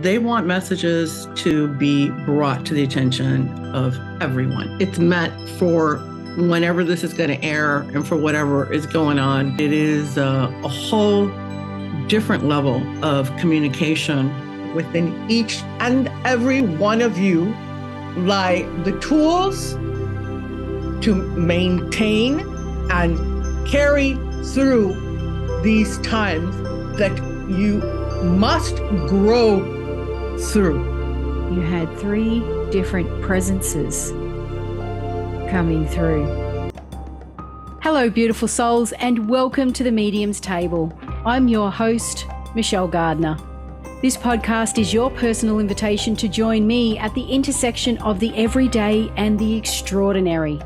They want messages to be brought to the attention of everyone. It's meant for whenever this is going to air and for whatever is going on. It is a whole different level of communication. Within each and every one of you lie the tools to maintain and carry through these times that you must grow through. You had 3 different presences coming through. Hello, beautiful souls, and welcome to the Medium's Table. I'm your host, Michelle Gardner. This podcast is your personal invitation to join me at the intersection of the everyday and the extraordinary.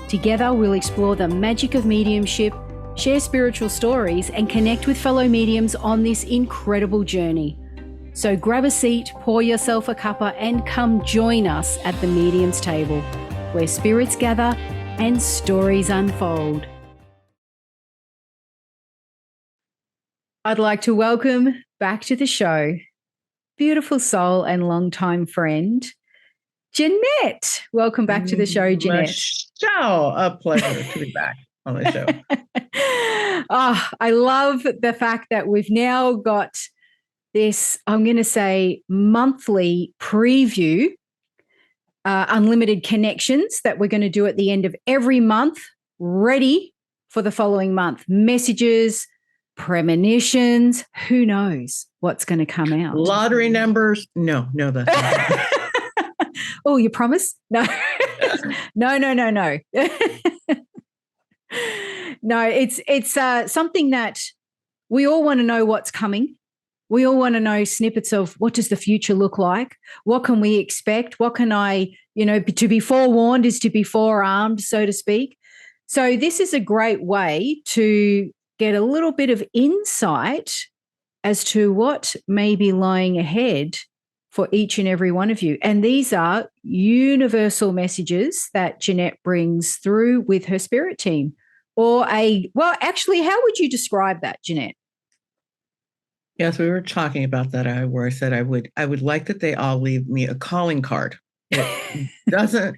Together, we'll explore the magic of mediumship, share spiritual stories, and connect with fellow mediums on this incredible journey. So grab a seat, pour yourself a cuppa, and come join us at the Medium's Table, where spirits gather and stories unfold. I'd like to welcome back to the show beautiful soul and longtime friend, Jeannette. Welcome back to the show, Jeannette. Michelle, a pleasure to be back on the show. I love the fact that we've now got this, I'm going to say, monthly preview, unlimited connections that we're going to do at the end of every month, ready for the following month. Messages, premonitions, who knows what's going to come out. Lottery numbers? No, that's not. Oh, you promise? No. No. No, it's something that we all want to know what's coming. We all want to know snippets of what does the future look like? What can we expect? What can I, to be forewarned is to be forearmed, so to speak. So this is a great way to get a little bit of insight as to what may be lying ahead for each and every one of you. And these are universal messages that Jeannette brings through with her spirit team. Actually, how would you describe that, Jeannette? Yes, we were talking about that, where I said I would like that they all leave me a calling card. It doesn't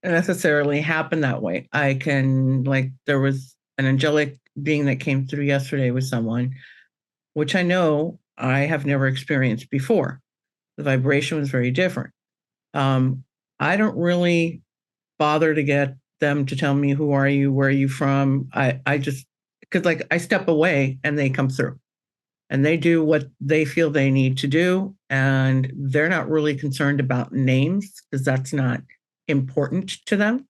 necessarily happen that way. I can, there was an angelic being that came through yesterday with someone, which I know I have never experienced before. The vibration was very different. I don't really bother to get them to tell me, who are you, where are you from? I just, because I step away and they come through. And they do what they feel they need to do. And they're not really concerned about names because that's not important to them.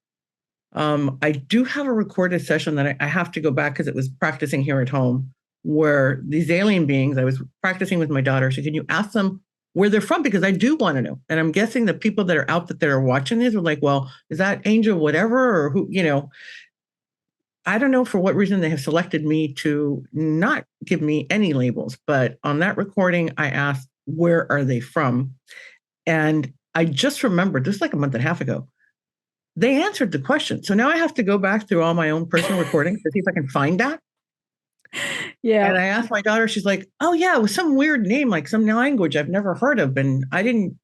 I do have a recorded session that I have to go back because it was practicing here at home where these alien beings, I was practicing with my daughter. So can you ask them where they're from? Because I do want to know. And I'm guessing the people that are out that are watching this are like, well, is that angel whatever or who, I don't know for what reason they have selected me to not give me any labels, but on that recording, I asked, where are they from? And I just remembered, this was like a month and a half ago, they answered the question. So now I have to go back through all my own personal recordings to see if I can find that. Yeah. And I asked my daughter, she's like, oh yeah, it was some weird name, like some language I've never heard of. And I didn't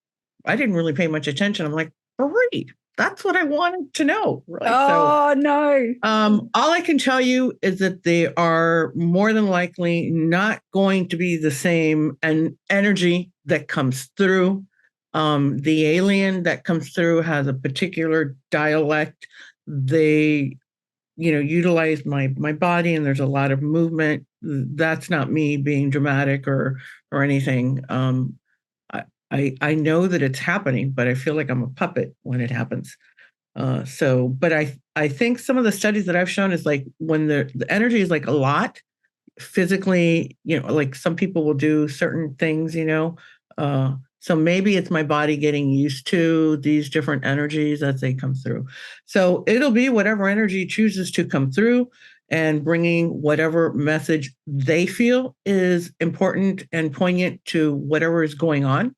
really pay much attention. I'm like, great. That's what I wanted to know. Right? No. All I can tell you is that they are more than likely not going to be the same energy that comes through. The alien that comes through has a particular dialect. They, utilize my body, and there's a lot of movement. That's not me being dramatic or anything. I know that it's happening, but I feel like I'm a puppet when it happens. But I think some of the studies that I've shown is when the energy is a lot physically, some people will do certain things, so maybe it's my body getting used to these different energies as they come through. So it'll be whatever energy chooses to come through and bringing whatever message they feel is important and poignant to whatever is going on.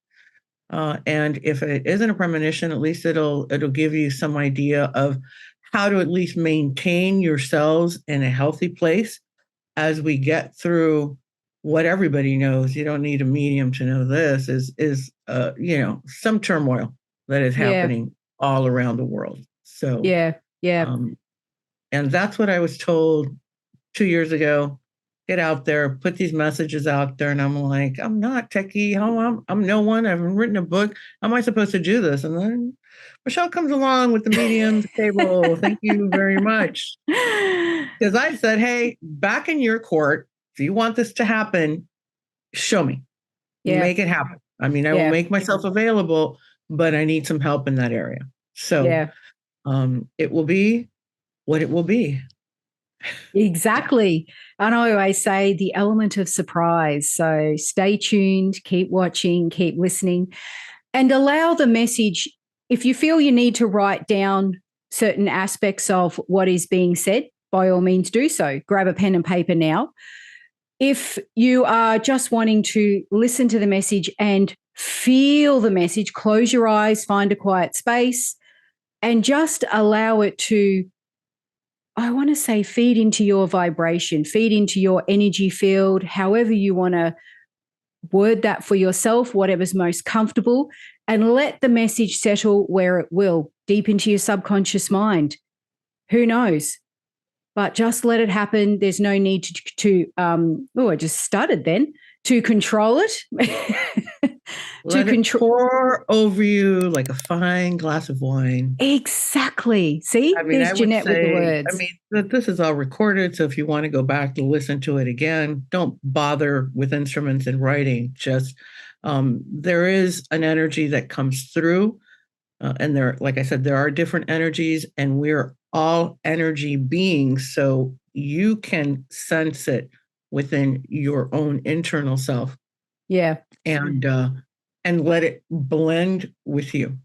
And if it isn't a premonition, at least it'll give you some idea of how to at least maintain yourselves in a healthy place as we get through what everybody knows, you don't need a medium to know this, is some turmoil that is Yeah. happening all around the world. So, Yeah. Yeah. um, and that's what I was told 2 years ago. Get out there, put these messages out there. And I'm like, I'm not techie. Oh, I'm no one. I haven't written a book. How am I supposed to do this? And then Michelle comes along with the mediums table. Thank you very much. Because I said, hey, back in your court, if you want this to happen, show me. Yeah. Make it happen. I mean, I will Yeah. make myself available, but I need some help in that area. So Yeah. it will be what it will be. Exactly. And I always say the element of surprise. So stay tuned, keep watching, keep listening, and allow the message. If you feel you need to write down certain aspects of what is being said, by all means do so. Grab a pen and paper now. If you are just wanting to listen to the message and feel the message, close your eyes, find a quiet space, and just allow it to, I want to say, feed into your vibration, feed into your energy field, however you want to word that for yourself, whatever's most comfortable, and let the message settle where it will, deep into your subconscious mind. Who knows? But just let it happen. There's no need I just stuttered then, to control it. Let it pour over you like a fine glass of wine. Exactly. See, I mean, there's I would Jeanette say, with the words. I mean, that this is all recorded. So if you want to go back to listen to it again, don't bother with instruments and writing. Just there is an energy that comes through. And there, like I said, there are different energies, and we're all energy beings. So you can sense it within your own internal self. Yeah. And let it blend with you.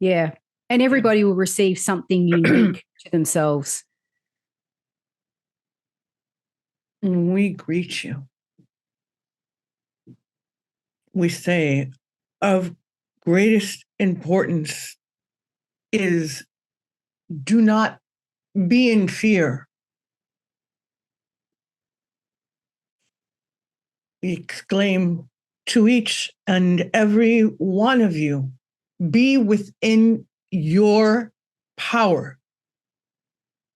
Yeah. And everybody will receive something unique to themselves. We greet you. We say, of greatest importance is do not be in fear. We exclaim to each and every one of you, be within your power,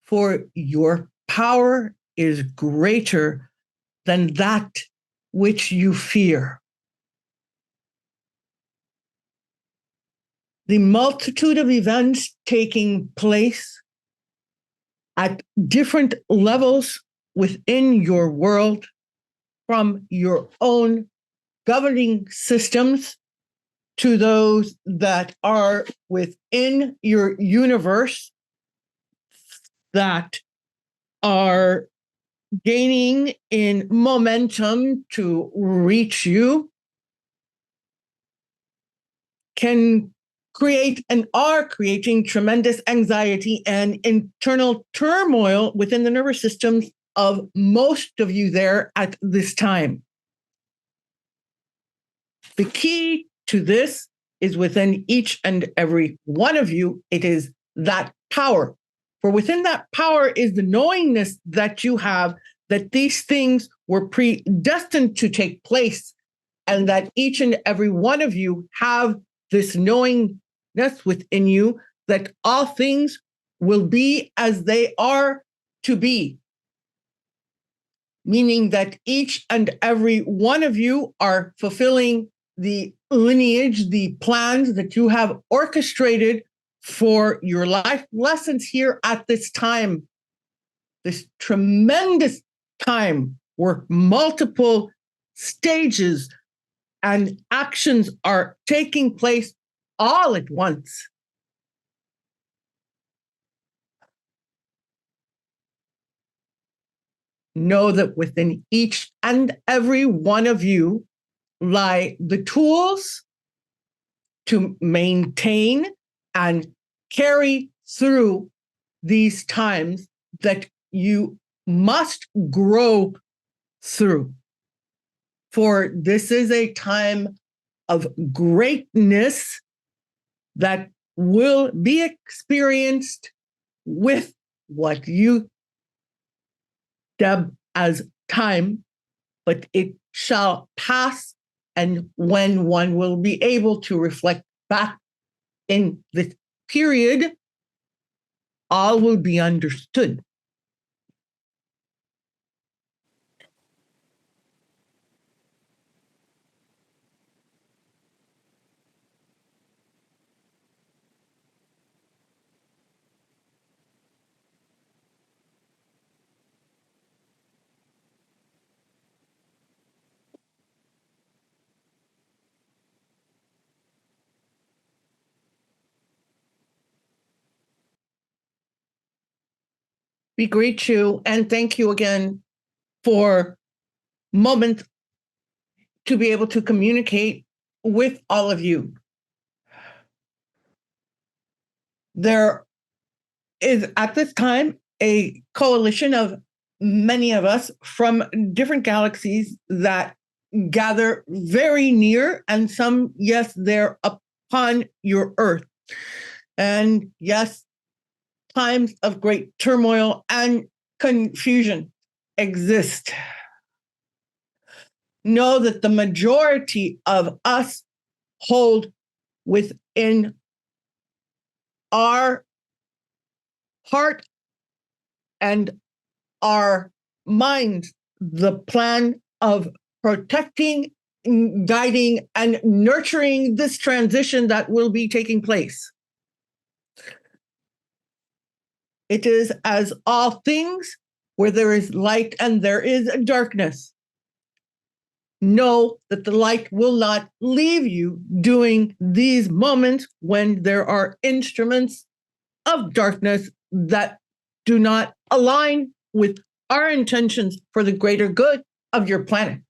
for your power is greater than that which you fear. The multitude of events taking place at different levels within your world, from your own governing systems to those that are within your universe that are gaining in momentum to reach you, can create and are creating tremendous anxiety and internal turmoil within the nervous systems of most of you there at this time. The key to this is within each and every one of you. It is that power. For within that power is the knowingness that you have that these things were predestined to take place, and that each and every one of you have this knowingness within you that all things will be as they are to be. Meaning that each and every one of you are fulfilling the lineage, the plans that you have orchestrated for your life lessons here at this time, this tremendous time where multiple stages and actions are taking place all at once. Know that within each and every one of you lie the tools to maintain and carry through these times that you must grow through. For this is a time of greatness that will be experienced with what you dub as time but it shall pass. And when one will be able to reflect back in this period, all will be understood. We greet you and thank you again for moments to be able to communicate with all of you. There is at this time a coalition of many of us from different galaxies that gather very near, and some, yes, they're upon your earth. And yes, times of great turmoil and confusion exist. Know that the majority of us hold within our heart and our minds the plan of protecting, guiding, and nurturing this transition that will be taking place. It is as all things where there is light and there is darkness. Know that the light will not leave you during these moments when there are instruments of darkness that do not align with our intentions for the greater good of your planet.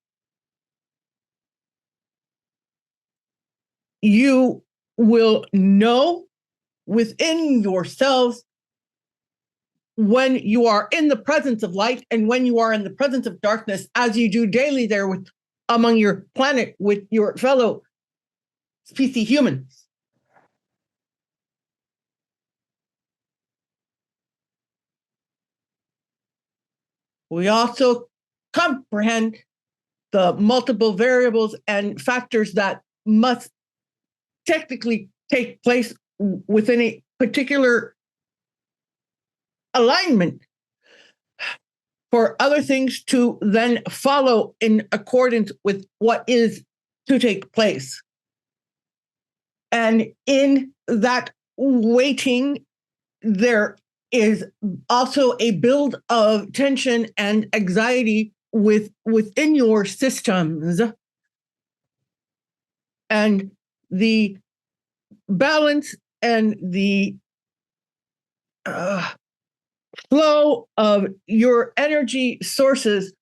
You will know within yourselves when you are in the presence of light and when you are in the presence of darkness, as you do daily there with among your planet with your fellow species humans. We also comprehend the multiple variables and factors that must technically take place within a particular alignment for other things to then follow in accordance with what is to take place. And in that waiting, there is also a build of tension and anxiety within your systems. And the balance and the flow of your energy sources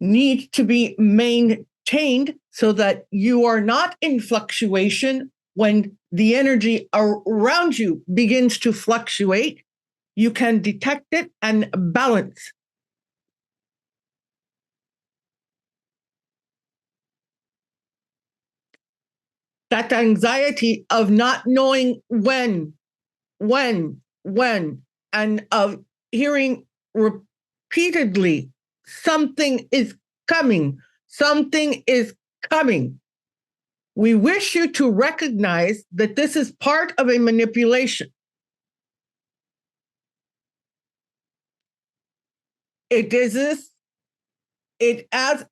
need to be maintained so that you are not in fluctuation when the energy around you begins to fluctuate. You can detect it and balance. That anxiety of not knowing when, and of hearing repeatedly, something is coming. We wish you to recognize that this is part of a manipulation. It is as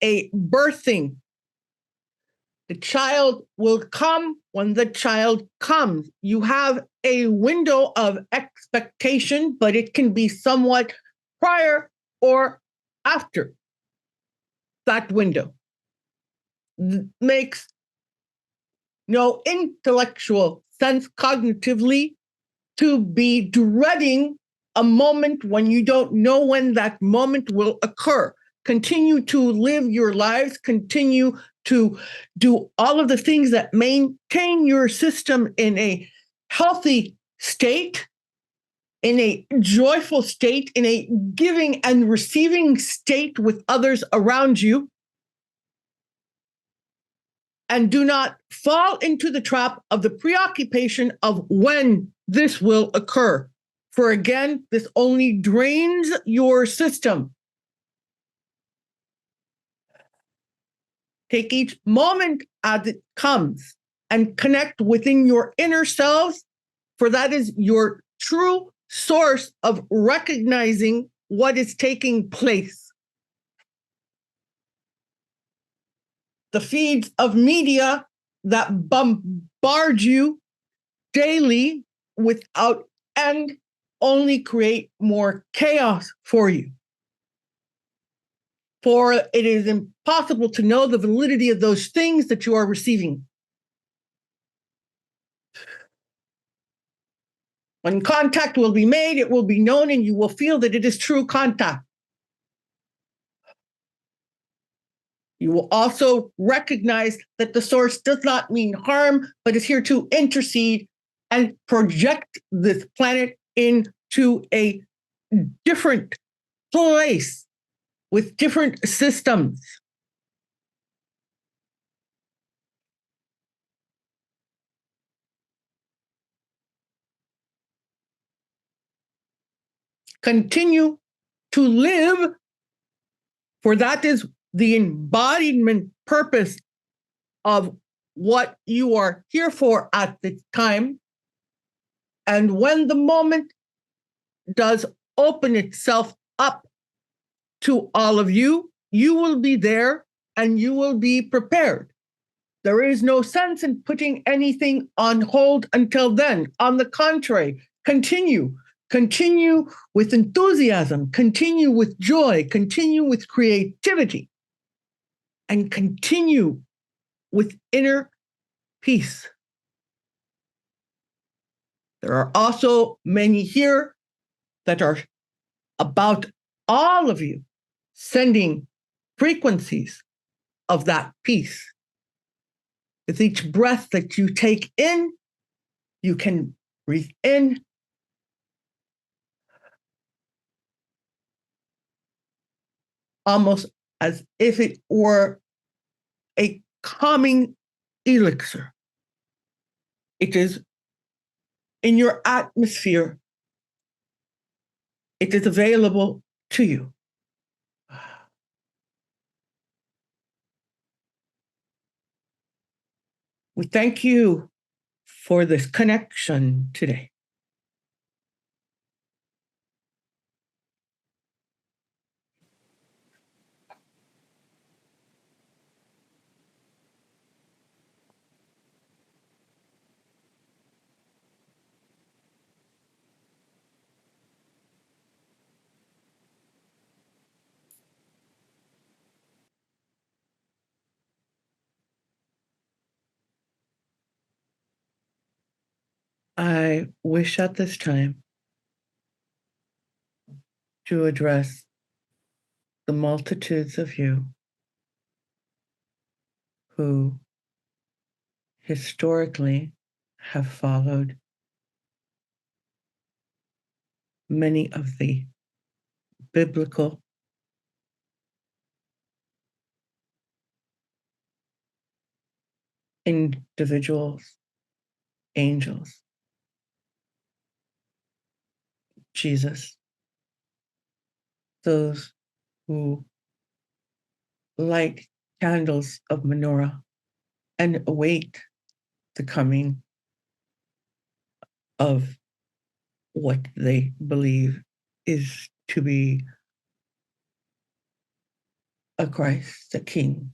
a birthing. The child will come when the child comes. You have a window of expectation, but it can be somewhat prior or after that window. Makes no intellectual sense cognitively to be dreading a moment when you don't know when that moment will occur. Continue to live your lives, continue to do all of the things that maintain your system in a healthy state, in a joyful state, in a giving and receiving state with others around you. And do not fall into the trap of the preoccupation of when this will occur. For again, this only drains your system. Take each moment as it comes and connect within your inner selves, for that is your true source of recognizing what is taking place. The feeds of media that bombard you daily without end only create more chaos for you. For it is impossible to know the validity of those things that you are receiving. When contact will be made, it will be known, and you will feel that it is true contact. You will also recognize that the source does not mean harm, but is here to intercede and project this planet into a different place with different systems. Continue to live, for that is the embodiment purpose of what you are here for at the time. And when the moment does open itself up to all of you, you will be there and you will be prepared. There is no sense in putting anything on hold until then. On the contrary, continue with enthusiasm, continue with joy, continue with creativity, and continue with inner peace. There are also many here that are about all of you sending frequencies of that peace. With each breath that you take in, you can breathe in almost as if it were a calming elixir. It is in your atmosphere. It is available to you. We thank you for this connection today. I wish at this time to address the multitudes of you who historically have followed many of the biblical individuals, angels, Jesus, those who light candles of menorah and await the coming of what they believe is to be a Christ, a King.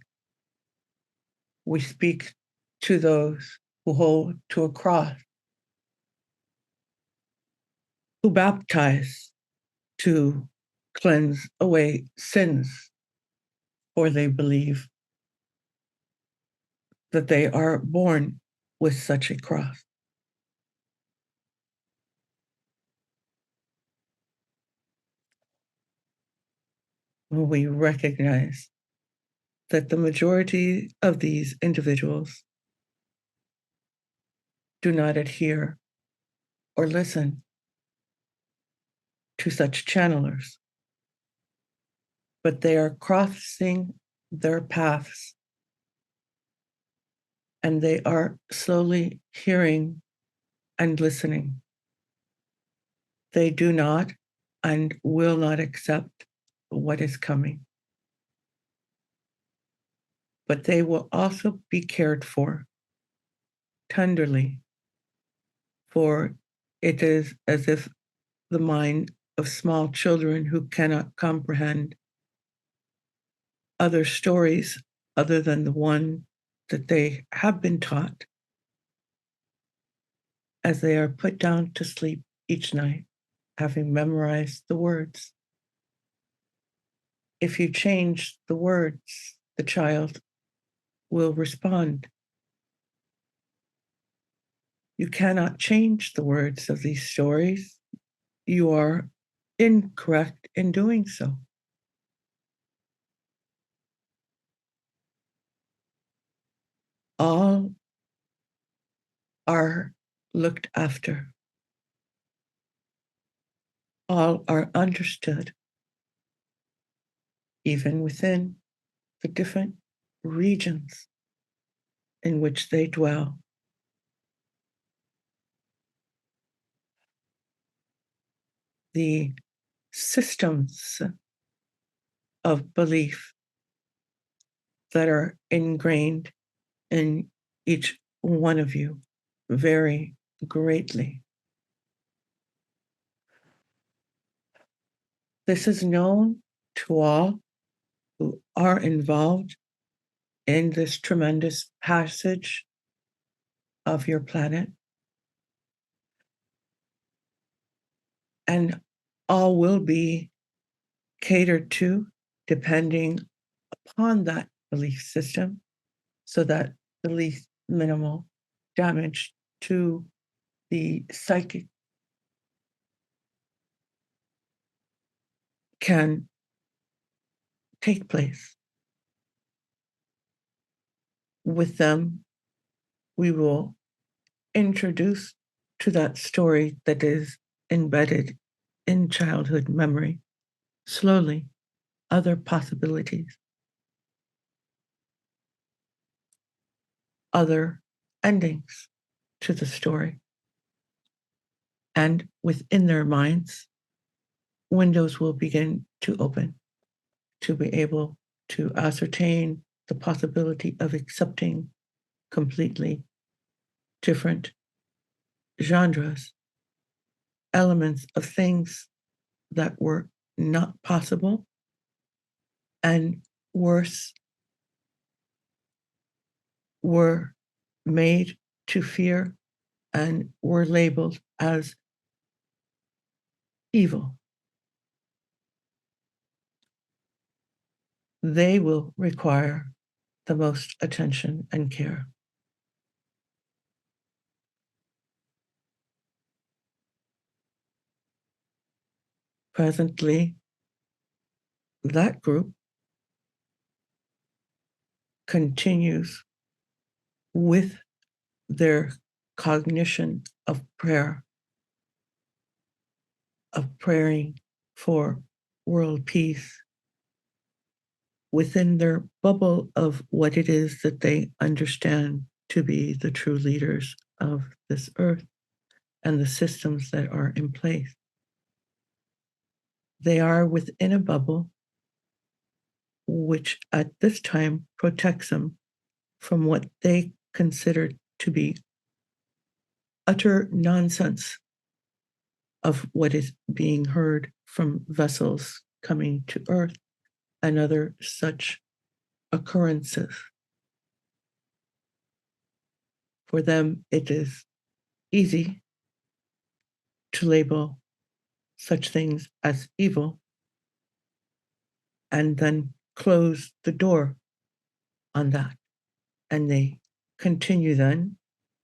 We speak to those who hold to a cross, who baptize to cleanse away sins, or they believe that they are born with such a cross. We recognize that the majority of these individuals do not adhere or listen to such channelers, but they are crossing their paths and they are slowly hearing and listening. They do not and will not accept what is coming. but they will also be cared for tenderly, for it is as if the mind of small children who cannot comprehend other stories other than the one that they have been taught, as they are put down to sleep each night, having memorized the words. If you change the words, the child will respond. You cannot change the words of these stories. You are incorrect in doing so. All are looked after. All are understood, even within the different regions in which they dwell. The systems of belief that are ingrained in each one of you vary greatly. This is known to all who are involved in this tremendous passage of your planet, and all will be catered to depending upon that belief system so that the least minimal damage to the psychic can take place. With them, we will introduce to that story that is embedded in childhood memory slowly other possibilities, other endings to the story. And within their minds, windows will begin to open to be able to ascertain the possibility of accepting completely different genres, elements of things that were not possible, and worse, were made to fear and were labeled as evil. They will require the most attention and care. Presently, that group continues with their cognition of prayer, of praying for world peace within their bubble of what it is that they understand to be the true leaders of this earth and the systems that are in place. They are within a bubble which at this time protects them from what they consider to be utter nonsense of what is being heard from vessels coming to Earth and other such occurrences. For them, it is easy to label such things as evil and then close the door on that. And they continue then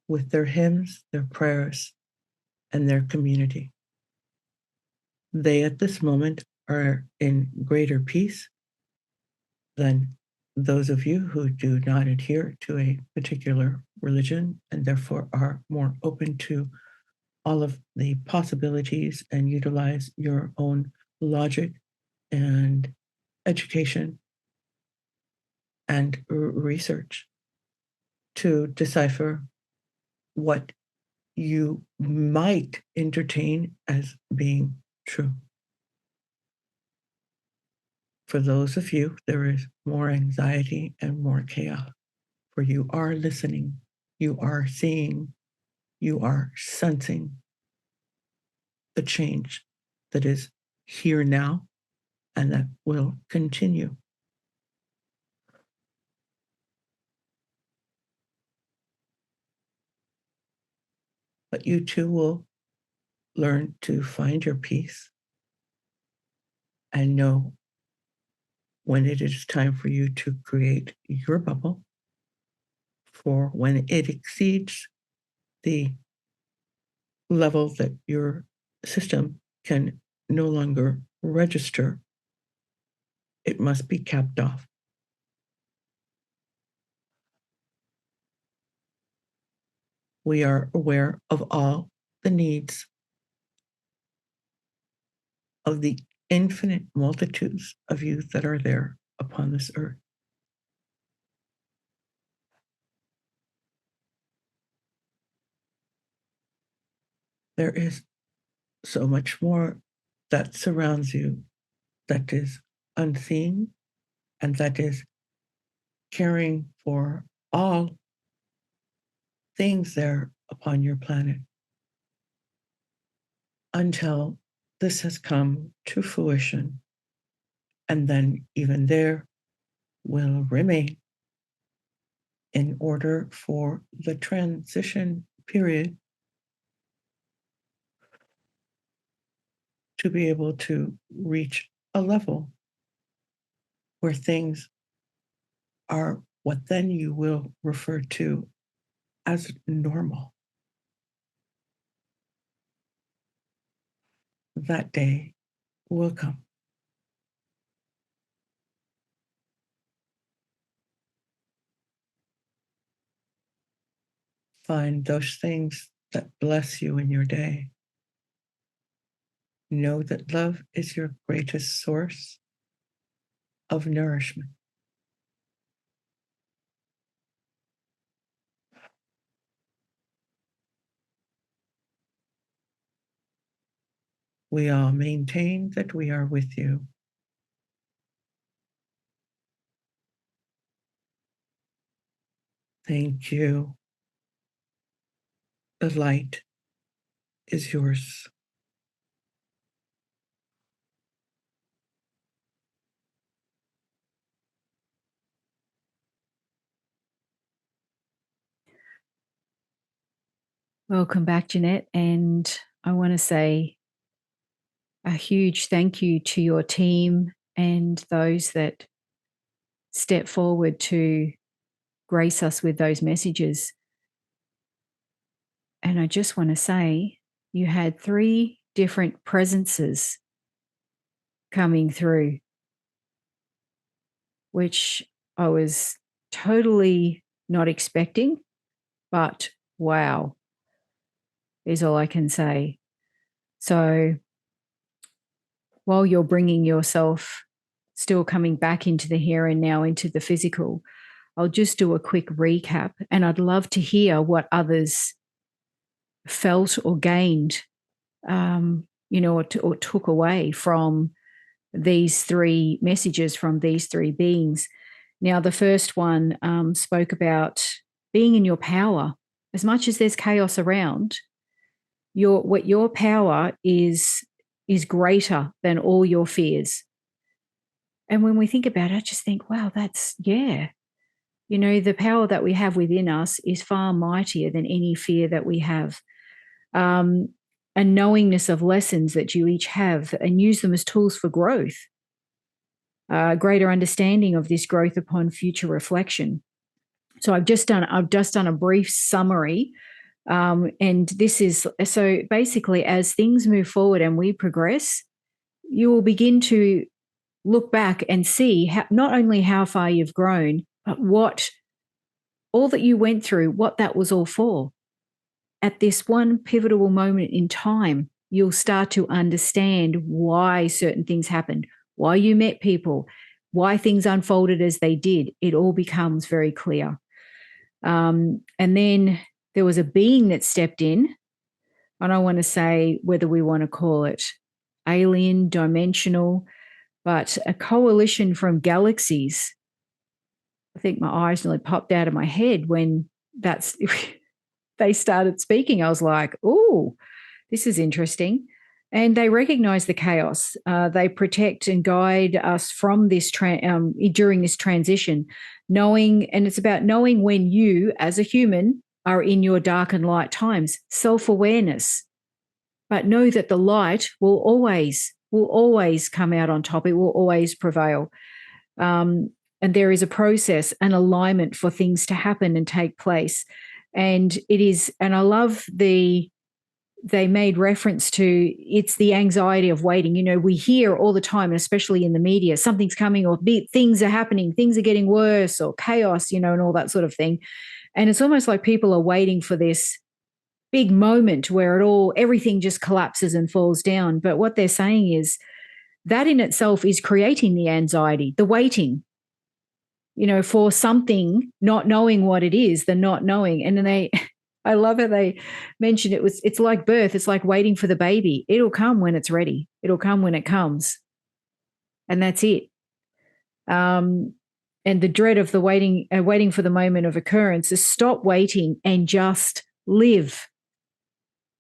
with their hymns, their prayers, and their community. They at this moment are in greater peace than those of you who do not adhere to a particular religion and therefore are more open to all of the possibilities and utilize your own logic and education and research to decipher what you might entertain as being true. For those of you, there is more anxiety and more chaos. For you are listening, you are seeing, you are sensing the change that is here now and that will continue. But you too will learn to find your peace and know when it is time for you to create your bubble, for when it exceeds the level that your system can no longer register, it must be capped off. We are aware of all the needs of the infinite multitudes of you that are there upon this earth. There is so much more that surrounds you that is unseen and that is caring for all things there upon your planet until this has come to fruition. And then even there will remain in order for the transition period to be able to reach a level where things are what then you will refer to as normal. That day will come. Find those things that bless you in your day. Know that love is your greatest source of nourishment. We all maintain that we are with you. Thank you. The light is yours. Welcome back, Jeanette. And I want to say a huge thank you to your team and those that step forward to grace us with those messages. And I just want to say you had 3 different presences coming through, which I was totally not expecting, but wow, is all I can say. So while you're bringing yourself, still coming back into the here and now, into the physical, I'll just do a quick recap, and I'd love to hear what others felt or gained, or took away from these 3 messages from these 3 beings. Now, the first one spoke about being in your power. As much as there's chaos around, your power is greater than all your fears. And when we think about it, I just think, wow, that's, yeah. The power that we have within us is far mightier than any fear that we have. A knowingness of lessons that you each have, and use them as tools for growth. Greater understanding of this growth upon future reflection. So I've just done a brief summary, and this is so basically, as things move forward and we progress, you will begin to look back and see not only how far you've grown, but what all that you went through, what that was all for. At this one pivotal moment in time, you'll start to understand why certain things happened, why you met people, why things unfolded as they did. It all becomes very clear. And then there was a being that stepped in. I don't want to say whether we want to call it alien, dimensional, but a coalition from galaxies. I think my eyes nearly popped out of my head when they started speaking. I was like, oh, this is interesting. And they recognize the chaos. They protect and guide us from this during this transition, and it's about knowing when you, as a human, are in your dark and light times, self-awareness. But know that the light will always come out on top. It will always prevail. And there is a process, an alignment for things to happen and take place. And I love they made reference to, it's the anxiety of waiting. You know, we hear all the time, especially in the media, something's coming, or things are happening, things are getting worse, or chaos, and all that sort of thing. And it's almost like people are waiting for this big moment where everything just collapses and falls down. But what they're saying is that in itself is creating the anxiety, the waiting, for something, not knowing what it is, the not knowing. And then I love how they mentioned it's like birth. It's like waiting for the baby. It'll come when it's ready. It'll come when it comes. And that's it. And the dread of the waiting for the moment of occurrence is stop waiting and just live.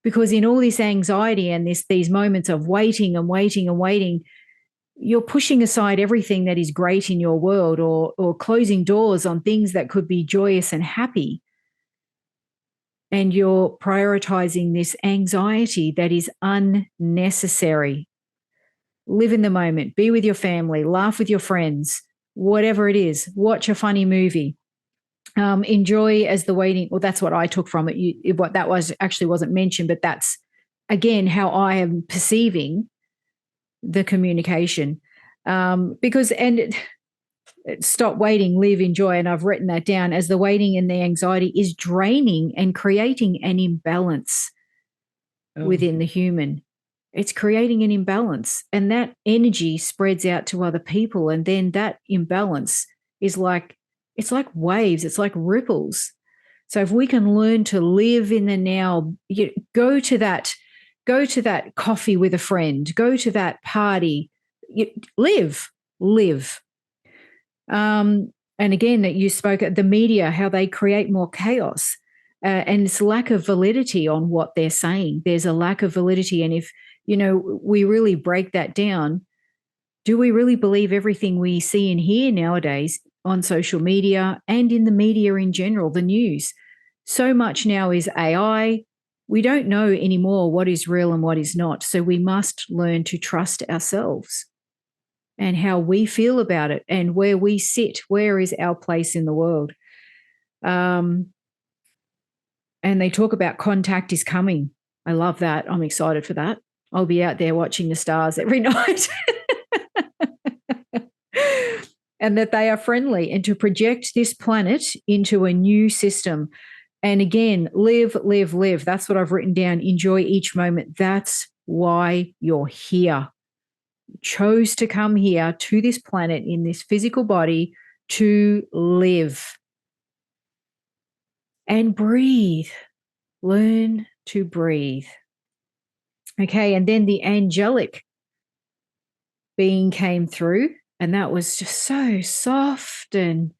Because in all this anxiety and these moments of waiting and waiting and waiting, you're pushing aside everything that is great in your world, or closing doors on things that could be joyous and happy. And you're prioritizing this anxiety that is unnecessary. Live in the moment, be with your family, laugh with your friends, whatever it is, watch a funny movie. Enjoy as the waiting, well, that's what I took from it. What that was actually wasn't mentioned, but that's, again, how I am perceiving the communication. Stop waiting, live, enjoy. And I've written that down, as the waiting and the anxiety is draining and creating an imbalance within the human. It's creating an imbalance, and that energy spreads out to other people. And then that imbalance is it's like waves, it's like ripples. So if we can learn to live in the now, go to that coffee with a friend, go to that party, live. And again, that you spoke at the media, how they create more chaos, and it's lack of validity on what they're saying. There's a lack of validity. And if, we really break that down, do we really believe everything we see and hear nowadays on social media and in the media in general, the news? So much now is AI. We don't know anymore what is real and what is not. So we must learn to trust ourselves and how we feel about it and where we sit. Where is our place in the world? And they talk about contact is coming. I love that. I'm excited for that. I'll be out there watching the stars every night. And that they are friendly, and to project this planet into a new system. And again, live. That's what I've written down. Enjoy each moment. That's why you're here. You chose to come here to this planet in this physical body to live and breathe. Learn to breathe. Okay, and then the angelic being came through, and that was just so soft and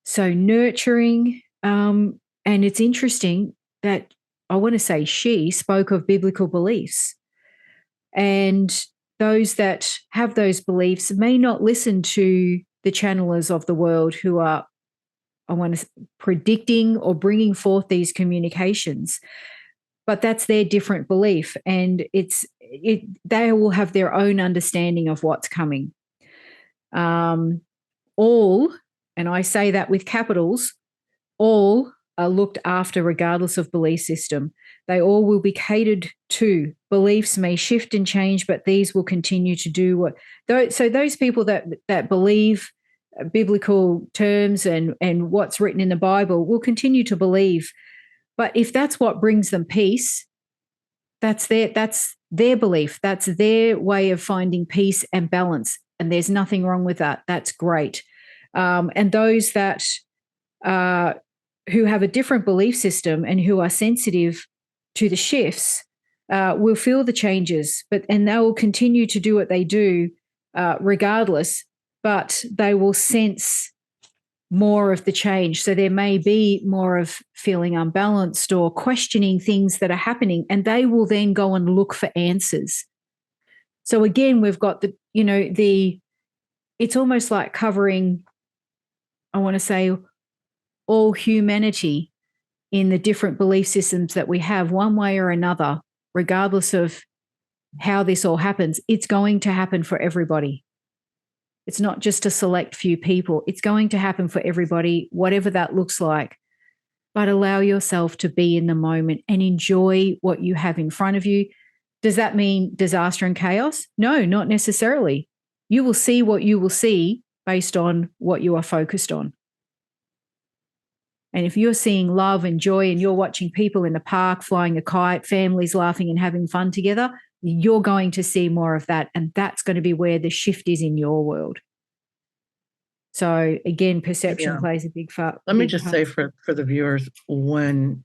so nurturing. And it's interesting that I want to say she spoke of biblical beliefs. And those that have those beliefs may not listen to the channelers of the world who are, predicting or bringing forth these communications. But that's their different belief, and they will have their own understanding of what's coming. All, and I say that with capitals, all are looked after regardless of belief system. They all will be catered to. Beliefs may shift and change, but these will continue to do what. So those people that believe biblical terms and what's written in the Bible will continue to believe. But if that's what brings them peace, that's their belief. That's their way of finding peace and balance. And there's nothing wrong with that. That's great. And those that who have a different belief system and who are sensitive to the shifts will feel the changes, and they will continue to do what they do regardless, but they will sense more of the change. So there may be more of feeling unbalanced or questioning things that are happening, and they will then go and look for answers. So again, we've got it's almost like covering, I want to say, all humanity in the different belief systems that we have, one way or another, regardless of how this all happens. It's going to happen for everybody. It's not just a select few people. It's going to happen for everybody, whatever that looks like. But allow yourself to be in the moment and enjoy what you have in front of you. Does that mean disaster and chaos? No, not necessarily. You will see what you will see based on what you are focused on. And if you're seeing love and joy and you're watching people in the park flying a kite, families laughing and having fun together, you're going to see more of that. And that's going to be where the shift is in your world. So again, perception plays a big part. Let me just say for the viewers, when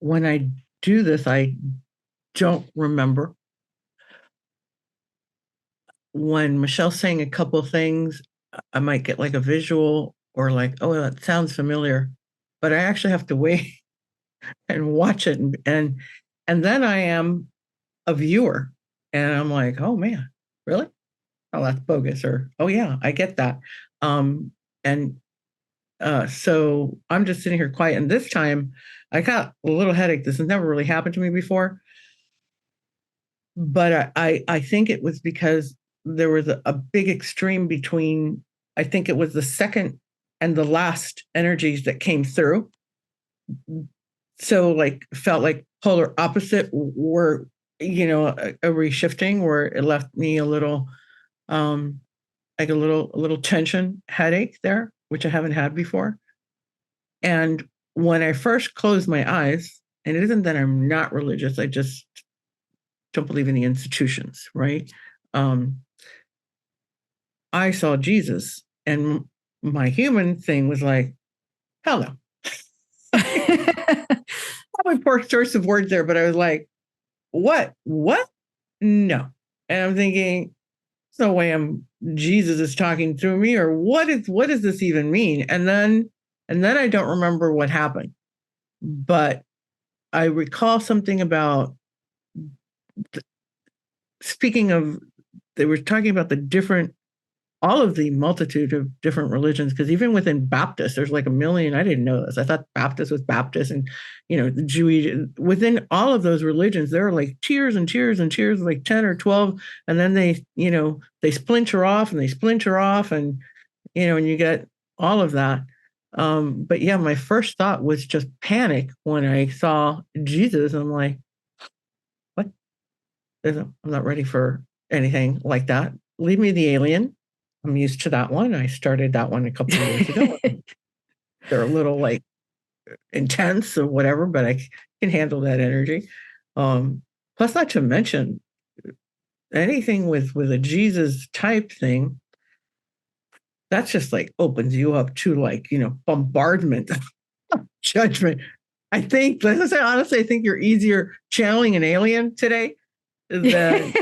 I do this, I don't remember. When Michelle's saying a couple of things, I might get like a visual or like, oh, that sounds familiar, but I actually have to wait and watch it. And then I am a viewer and I'm like, oh man, really? Oh, that's bogus. Or, oh yeah, I get that. So I'm just sitting here quiet. And this time I got a little headache. This has never really happened to me before. But I think it was because there was a big extreme between, I think it was the second and the last energies that came through. So like felt like polar opposite were, a reshifting where it left me a little, like a little tension headache there, which I haven't had before. And when I first closed my eyes, and it isn't that I'm not religious, I just don't believe in the institutions, right? I saw Jesus, and my human thing was like, hell no. Probably poor choice of words there, but I was like, what? No. And I'm thinking, there's no way Jesus is talking through me, or what does this even mean? And then I don't remember what happened, but I recall something about speaking of, they were talking about all of the multitude of different religions, because even within Baptist, there's like a million. I didn't know this. I thought Baptist was Baptist, and the Jewish, within all of those religions, there are like tiers and tiers and tiers, like 10 or 12, and then they splinter off and and you get all of that. But yeah, my first thought was just panic when I saw Jesus. I'm like, what? I'm not ready for anything like that. Leave me the alien. I'm used to that one. I started that one a couple of years ago. They're a little like intense or whatever, but I can handle that energy. Plus, not to mention anything with a Jesus type thing, that's just like opens you up to like, bombardment, judgment. I think, honestly, I think you're easier channeling an alien today than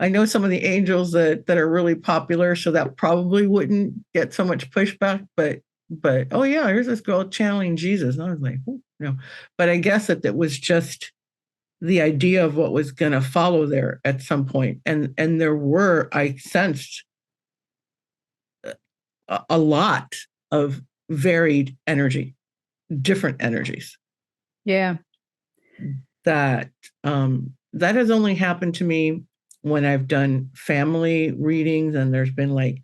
I know some of the angels that are really popular, so that probably wouldn't get so much pushback, but oh yeah, here's this girl channeling Jesus. And I was like, no. But I guess that it was just the idea of what was going to follow there at some point. And I sensed a lot of varied energy, different energies. Yeah. That has only happened to me when I've done family readings, and there's been like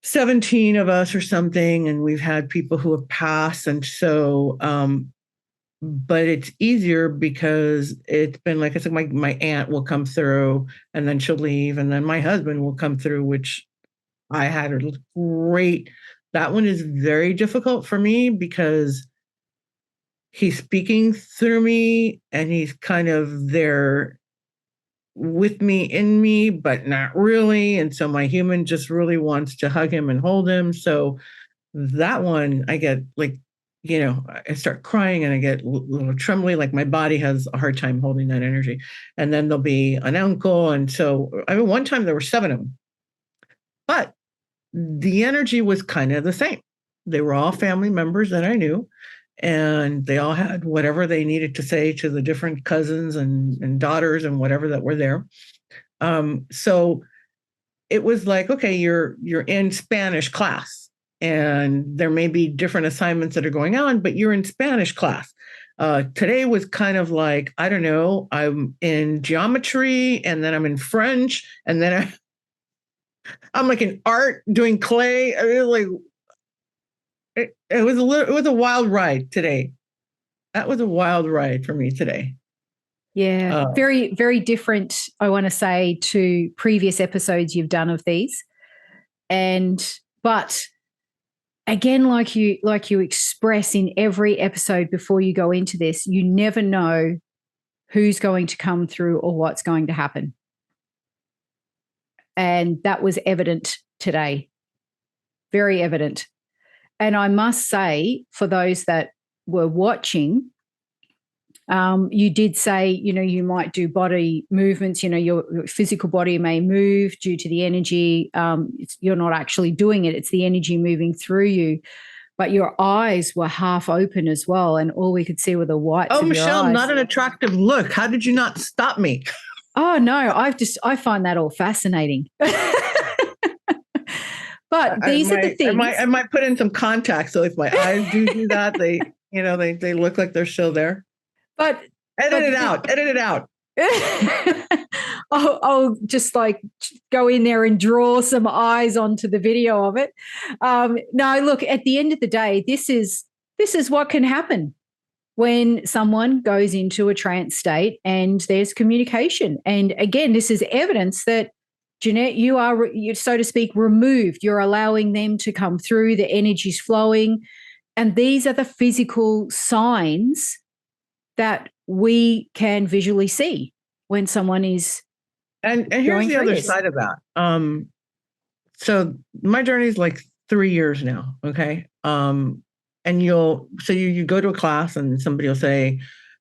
17 of us or something, and we've had people who have passed. And so, but it's easier because it's been like, I said, my aunt will come through and then she'll leave. And then my husband will come through, which I had a great, that one is very difficult for me because he's speaking through me and he's kind of there with me, in me, but not really. And so my human just really wants to hug him and hold him. So that one, I get like I start crying and I get a little trembly, like my body has a hard time holding that energy. And then there'll be an uncle. And so, one time there were 7 of them, but the energy was kind of the same. They were all family members that I knew, and they all had whatever they needed to say to the different cousins and daughters and whatever that were there. So it was like, okay, you're in Spanish class, and there may be different assignments that are going on, but you're in Spanish class. Today was kind of like, I don't know, I'm in geometry, and then I'm in French, and then I'm like in art doing clay. I mean, like it was a wild ride today. That was a wild ride for me today. Yeah, very, very different, I want to say, to previous episodes you've done of these. But again, like you express in every episode before you go into this, you never know who's going to come through or what's going to happen. And that was evident today, very evident. And I must say, for those that were watching, you did say, you might do body movements, your physical body may move due to the energy. You're not actually doing it. It's the energy moving through you. But your eyes were half open as well. And all we could see were the whites of Michelle, your eyes. not an attractive look. How did you not stop me? Oh, no, I find that all fascinating. But these are the things. I might put in some contacts. So if my eyes do that, they look like they're still there. But edit it out. I'll just like go in there and draw some eyes onto the video of it. No, look, at the end of the day, this is what can happen when someone goes into a trance state and there's communication. And again, this is evidence that, Jeannette, you are, so to speak, removed. You're allowing them to come through, the energy's flowing. And these are the physical signs that we can visually see when someone is. And here's the other side of that. So my journey is like 3 years now. Okay. And you go to a class and somebody will say,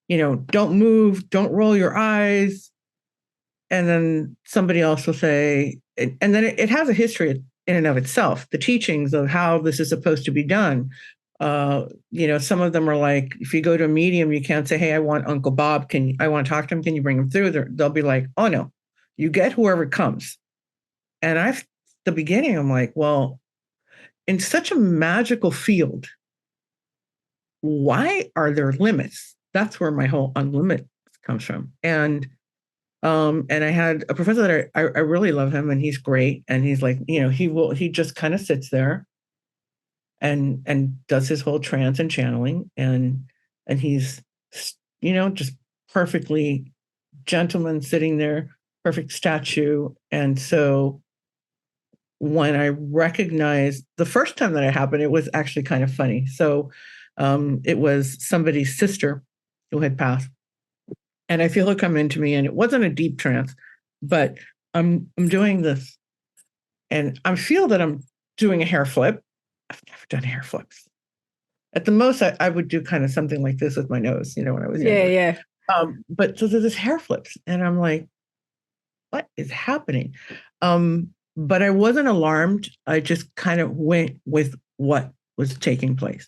don't move, don't roll your eyes. And then somebody else will say, and then it has a history in and of itself, the teachings of how this is supposed to be done. Some of them are like, if you go to a medium, you can't say, hey, I want Uncle Bob. I want to talk to him. Can you bring him through? They'll be like, oh no, you get whoever comes. And the beginning, I'm like, well, in such a magical field, why are there limits? That's where my whole unlimited comes from. And I had a professor that I really love him, and he's great. And he's like, he just kind of sits there and does his whole trance and channeling, and he's, just perfectly gentleman sitting there, perfect statue. And so when I recognized the first time that it happened, it was actually kind of funny. So it was somebody's sister who had passed. And I feel her come into me, and it wasn't a deep trance, but I'm doing this, and I feel that I'm doing a hair flip. I've never done hair flips. At the most, I would do kind of something like this with my nose, when I was younger. Yeah. But so there's this hair flips, and I'm like, what is happening? But I wasn't alarmed. I just kind of went with what was taking place,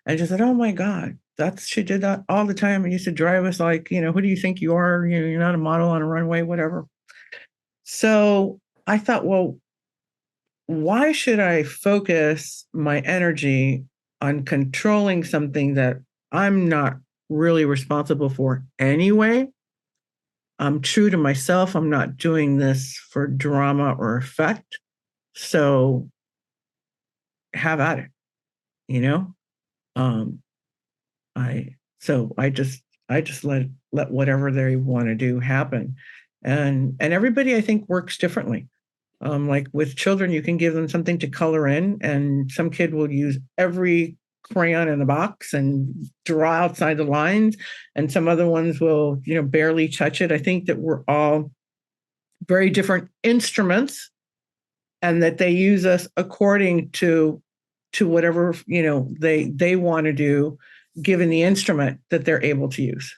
and just said, oh my God. She did that all the time. And used to drive us like, who do you think you are? You're not a model on a runway, whatever. So I thought, well, why should I focus my energy on controlling something that I'm not really responsible for anyway? I'm true to myself. I'm not doing this for drama or effect. So have at it, I just let whatever they want to do happen. And everybody, I think, works differently. Like with children, you can give them something to color in, and some kid will use every crayon in the box and draw outside the lines, and some other ones will, barely touch it. I think that we're all very different instruments, and that they use us according to to whatever, they want to do, given the instrument that they're able to use.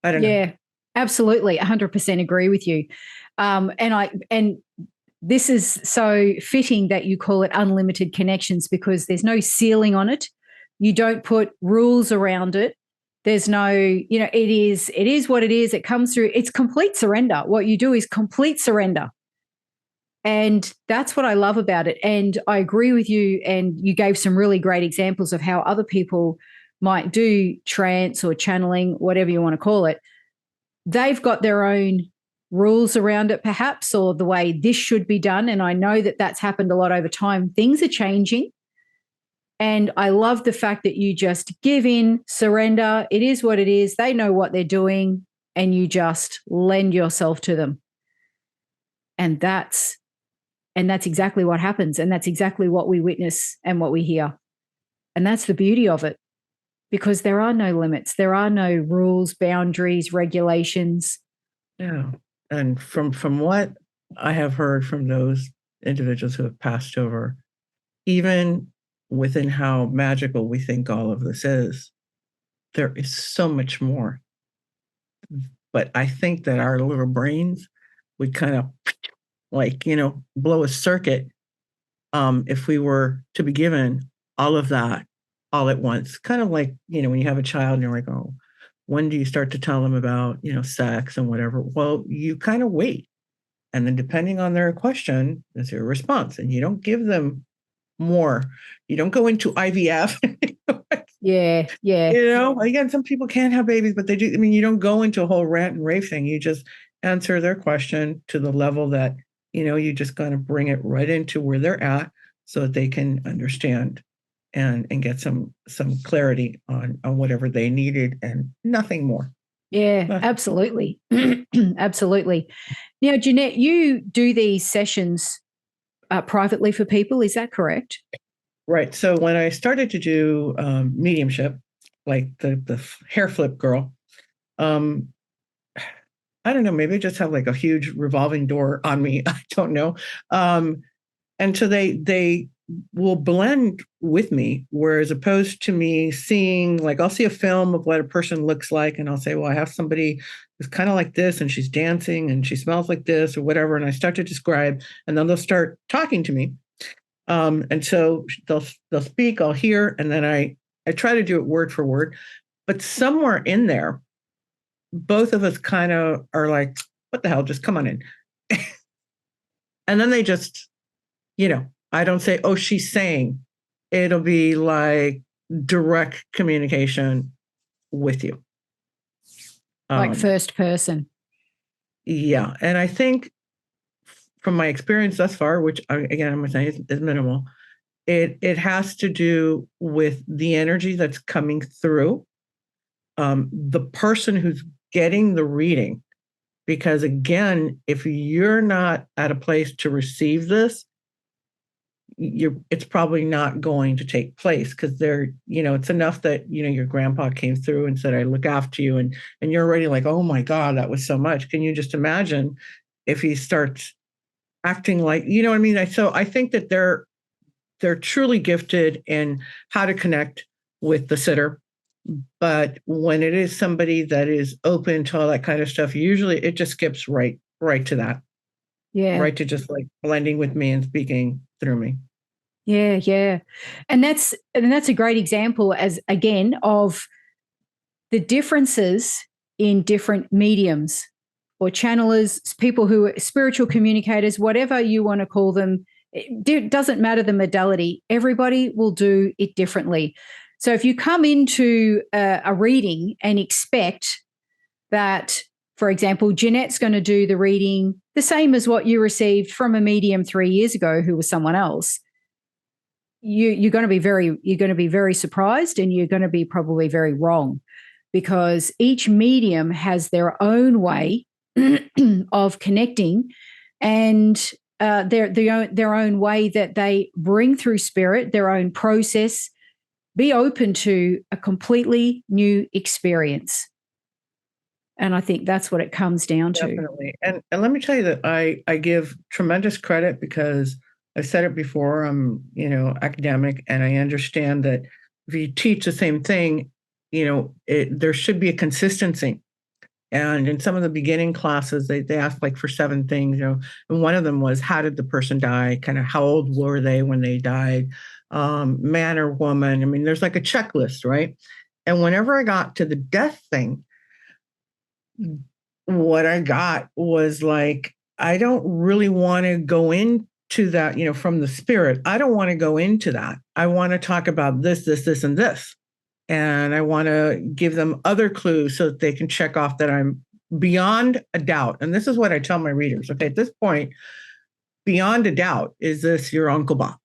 I don't know. Yeah, absolutely. 100% agree with you. And this is so fitting that you call it unlimited connections, because there's no ceiling on it. You don't put rules around it. There's no, it is what it is. It comes through. It's complete surrender. What you do is complete surrender. And that's what I love about it. And I agree with you. And you gave some really great examples of how other people might do trance or channeling, whatever you want to call it. They've got their own rules around it, perhaps, or the way this should be done. And I know that that's happened a lot over time. Things are changing. And I love the fact that you just give in, surrender. It is what it is. They know what they're doing, and you just lend yourself to them. And that's exactly what happens. And that's exactly what we witness and what we hear. And that's the beauty of it, because there are no limits. There are no rules, boundaries, regulations. Yeah. And from what I have heard from those individuals who have passed over, even within how magical we think all of this is, there is so much more. But I think that our little brains would kind of blow a circuit if we were to be given all of that all at once. Kind of like, when you have a child and you're like, oh, when do you start to tell them about, sex and whatever? Well, you kind of wait. And then depending on their question is your response. And you don't give them more. You don't go into IVF. Yeah. Again, some people can't have babies, but they do. I mean, you don't go into a whole rant and rave thing. You just answer their question to the level that, you just kind of bring it right into where they're at so that they can understand and get some clarity on whatever they needed and nothing more. Yeah, absolutely. Absolutely. Now, Jeannette, you do these sessions privately for people. Is that correct? Right. So when I started to do mediumship, like the hair flip girl, I don't know, maybe I just have like a huge revolving door on me. I don't know. And so they will blend with me, whereas opposed to me seeing, like, I'll see a film of what a person looks like, and I'll say, well, I have somebody who's kind of like this, and she's dancing, and she smells like this, or whatever, and I start to describe, and then they'll start talking to me. And so they'll speak, I'll hear, and then I try to do it word for word. But somewhere in there, both of us kind of are like, what the hell, just come on in. And then they just, I don't say, oh, she's saying. It'll be like direct communication with you. Like first person. Yeah. And I think from my experience thus far, which again, I'm saying is minimal, it has to do with the energy that's coming through the person who's getting the reading. Because again, if you're not at a place to receive this, it's probably not going to take place, because it's enough that, your grandpa came through and said, I look after you. And you're already like, oh my God, that was so much. Can you just imagine if he starts acting like, what I mean? So I think that they're truly gifted in how to connect with the sitter. But when it is somebody that is open to all that kind of stuff, usually it just skips right to that. Yeah. Right to just like blending with me and speaking through me. Yeah. And that's a great example, as again, of the differences in different mediums or channelers, people who are spiritual communicators, whatever you want to call them. It doesn't matter the modality. Everybody will do it differently. So if you come into a reading and expect that, for example, Jeanette's going to do the reading the same as what you received from a medium 3 years ago who was someone else, you're going to be very surprised, and you're going to be probably very wrong, because each medium has their own way of connecting, and their own way that they bring through spirit, their own process. Be open to a completely new experience. And I think that's what it comes down to. Definitely. And let me tell you that I give tremendous credit, because I've said it before, I'm, academic, and I understand that if you teach the same thing, there should be a consistency. And in some of the beginning classes, they asked like for 7 things, and one of them was, how did the person die? Kind of how old were they when they died? Man or woman? I mean, there's like a checklist, right? And whenever I got to the death thing, what I got was like, I don't really want to go into that, from the spirit. I don't want to go into that. I want to talk about this, this, this, and this. And I want to give them other clues so that they can check off that I'm beyond a doubt. And this is what I tell my readers. Okay, at this point, beyond a doubt, is this your Uncle Bob?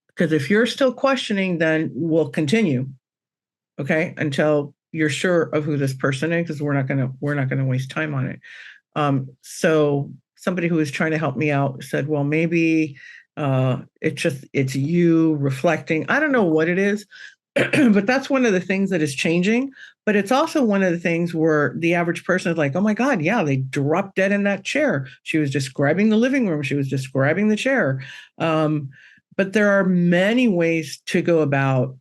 Because if you're still questioning, then we'll continue, okay, until you're sure of who this person is, because we're not gonna waste time on it. So somebody who was trying to help me out said, well, maybe it's you reflecting. I don't know what it is. But that's one of the things that is changing. But it's also one of the things where the average person is like, oh my God, yeah, they dropped dead in that chair. She was describing the living room. She was describing the chair. But there are many ways to go about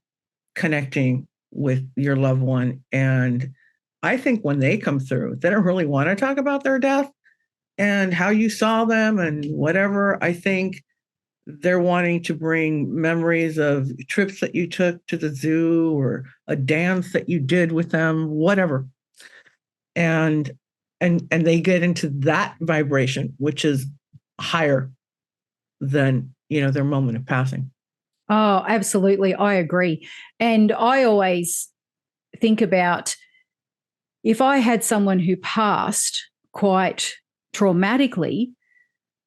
connecting with your loved one. And I think when they come through, they don't really want to talk about their death and how you saw them and whatever. I think they're wanting to bring memories of trips that you took to the zoo or a dance that you did with them, whatever. And they get into that vibration, which is higher than, their moment of passing. Oh, absolutely. I agree. And I always think about if I had someone who passed quite traumatically,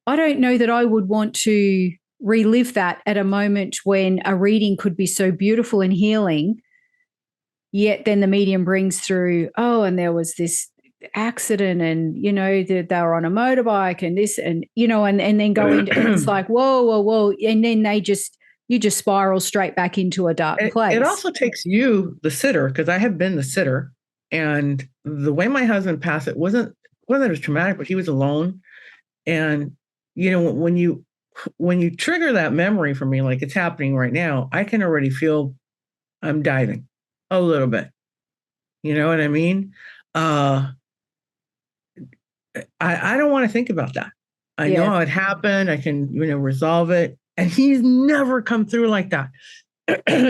I don't know that I would want to relive that at a moment when a reading could be so beautiful and healing, yet then the medium brings through, oh, and there was this accident and, they were on a motorbike and this and, and then go into, and it's like, whoa. And then you just spiral straight back into a dark place. It also takes you, the sitter, because I have been the sitter, and the way my husband passed, it wasn't as traumatic, but he was alone. And, when you trigger that memory for me, like it's happening right now, I can already feel I'm diving a little bit. You know what I mean? I don't want to think about that. I know how it happened. I can, resolve it. And he's never come through like that.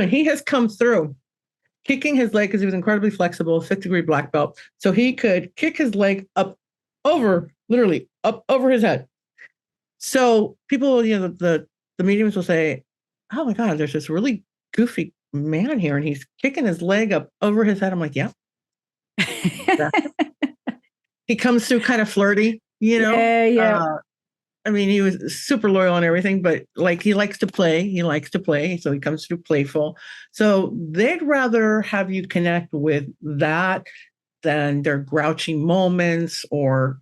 He has come through kicking his leg because he was incredibly flexible, 5th-degree black belt. So he could kick his leg literally up over his head. So people, the mediums will say, oh my God, there's this really goofy man here and he's kicking his leg up over his head. I'm like, yeah. He comes through kind of flirty, Yeah. I mean, he was super loyal and everything, but like he likes to play. So he comes through playful. So they'd rather have you connect with that than their grouchy moments or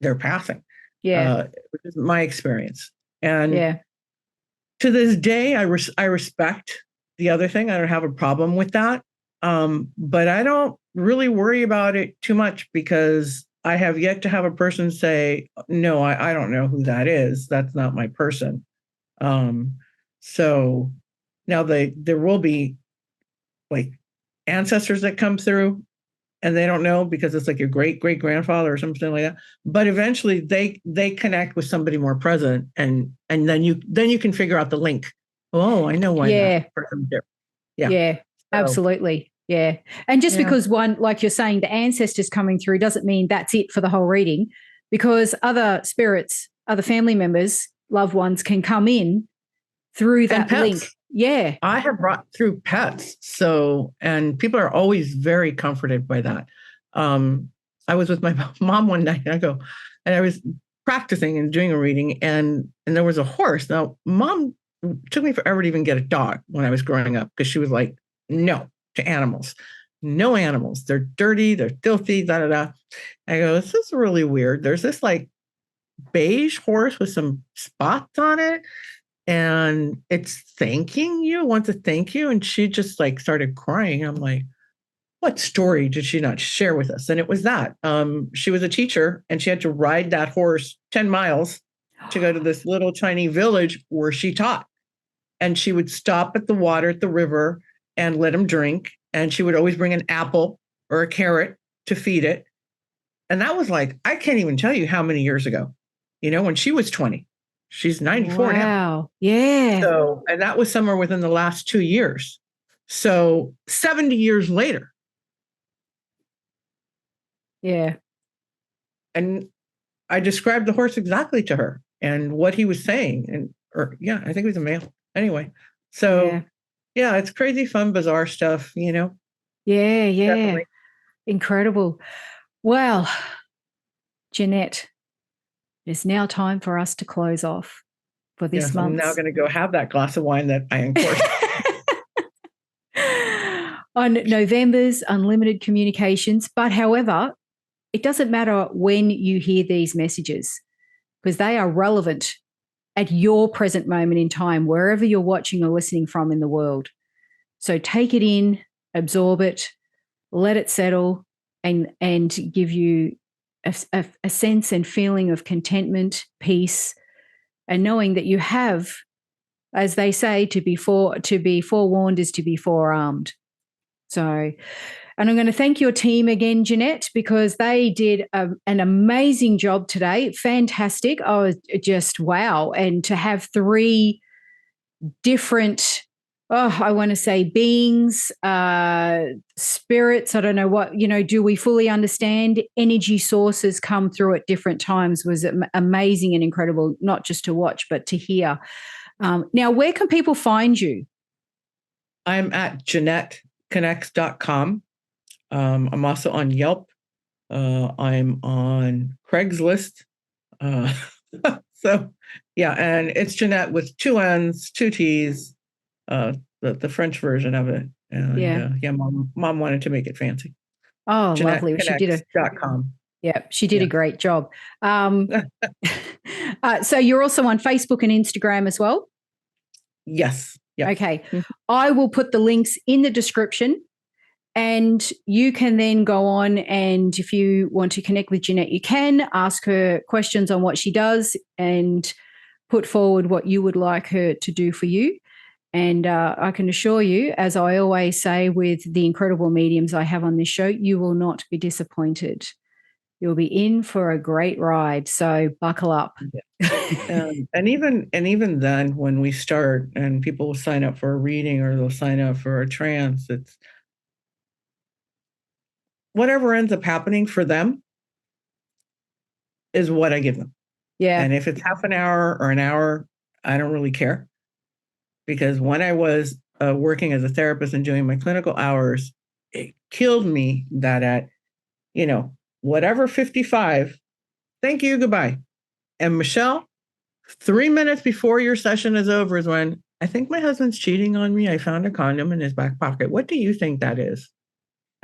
their passing. Yeah. Which is my experience. And to this day, I respect the other thing. I don't have a problem with that. But I don't really worry about it too much because I have yet to have a person say, no, I don't know who that is. That's not my person. So now there will be like ancestors that come through and they don't know because it's like your great grandfather or something like that. But eventually they connect with somebody more present and then you can figure out the link. Oh, I know why that person's there. Yeah, absolutely. Yeah. And just because one, like you're saying, the ancestors coming through doesn't mean that's it for the whole reading, because other spirits, other family members, loved ones can come in through that link. Yeah. I have brought through pets. So, and people are always very comforted by that. I was with my mom one night and I was practicing and doing a reading and there was a horse. Now, mom took me forever to even get a dog when I was growing up because she was like, no to animals. No animals. They're dirty. They're filthy. Da, da, da. I go, this is really weird. There's this like beige horse with some spots on it. And it's thanking you, wants to thank you. And she just like started crying. I'm like, what story did she not share with us? And it was that. She was a teacher and she had to ride that horse 10 miles to go to this little tiny village where she taught. And she would stop at the water at the river and let him drink. And she would always bring an apple or a carrot to feed it. And that was like, I can't even tell you how many years ago, when she was 20. She's 94 now. Wow. Yeah. So, and that was somewhere within the last 2 years. So 70 years later. Yeah. And I described the horse exactly to her and what he was saying. I think he was a male. Anyway. So yeah, it's crazy, fun, bizarre stuff, Yeah. Definitely. Incredible. Well, Jeannette, it's now time for us to close off for this month. I'm now going to go have that glass of wine that I encouraged. On November's Unlimited Communications. But however, it doesn't matter when you hear these messages because they are relevant at your present moment in time, wherever you're watching or listening from in the world. So take it in, absorb it, let it settle, and give you a sense and feeling of contentment, peace, and knowing that you have, as they say, to be forewarned is to be forearmed. So, and I'm going to thank your team again, Jeannette, because they did an amazing job today. Fantastic. I was just wow. And to have 3 different, I want to say beings, spirits, I don't know what, do we fully understand? Energy sources come through at different times was amazing and incredible, not just to watch, but to hear. Now, where can people find you? I'm at JeannetteConnects.com. I'm also on Yelp. I'm on Craigslist. So, yeah, and it's Jeannette with 2 N's, 2 T's, the French version of it. And mom wanted to make it fancy. Oh, lovely. She did .com. Yeah, she did a great job. So you're also on Facebook and Instagram as well? Yes. Yep. Okay. I will put the links in the description and you can then go on and if you want to connect with Jeannette, you can ask her questions on what she does and put forward what you would like her to do for you. And I can assure you, as I always say with the incredible mediums I have on this show, you will not be disappointed. You'll be in for a great ride. So buckle up. And even then, when we start and people will sign up for a reading or they'll sign up for a trance, it's whatever ends up happening for them is what I give them. Yeah. And if it's half an hour or an hour, I don't really care. Because when I was working as a therapist and doing my clinical hours, it killed me that at, whatever 55, thank you, goodbye. And Michelle, 3 minutes before your session is over is when I think my husband's cheating on me. I found a condom in his back pocket. What do you think that is?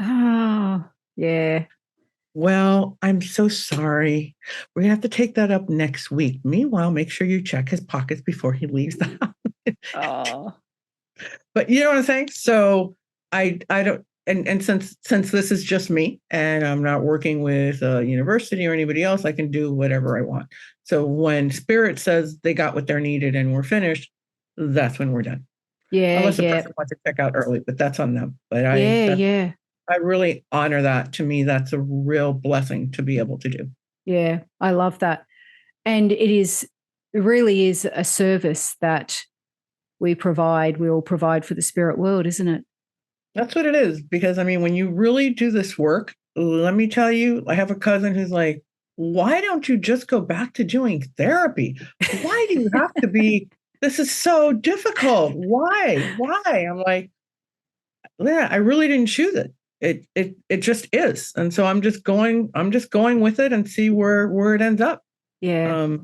Oh, yeah. Well, I'm so sorry. We're going to have to take that up next week. Meanwhile, make sure you check his pockets before he leaves the house. Oh. But you know what I'm saying? So I don't, and since this is just me and I'm not working with a university or anybody else, I can do whatever I want. So when Spirit says they got what they're needed and we're finished, that's when we're done. Yeah. Unless the person wants to check out early, but that's on them. But I really honor that. To me, that's a real blessing to be able to do. Yeah, I love that. And it really is a service that we all provide for the spirit world, isn't it? That's what it is. Because, when you really do this work, let me tell you, I have a cousin who's like, why don't you just go back to doing therapy? Why do you have to be, this is so difficult. Why? I'm like, yeah, I really didn't choose it. It just is. And so I'm just going with it and see where it ends up. Yeah.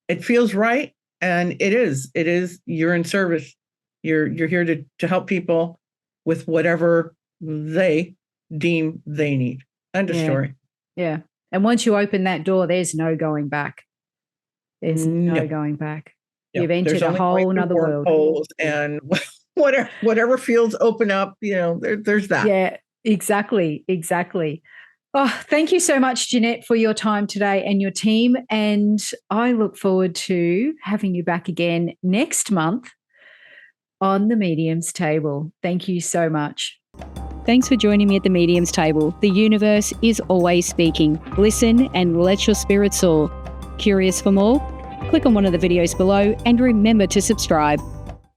It feels right. And it is, you're in service. You're here to help people with whatever they deem they need. End of story. Yeah. And once you open that door, there's no going back. There's no going back. Yep. You've entered a whole nother world. And whatever fields open up, there's that. Yeah, exactly. Oh, thank you so much, Jeanette, for your time today and your team. And I look forward to having you back again next month on the Medium's Table. Thank you so much. Thanks for joining me at the Medium's Table. The universe is always speaking. Listen and let your spirit soar. Curious for more? Click on one of the videos below and remember to subscribe.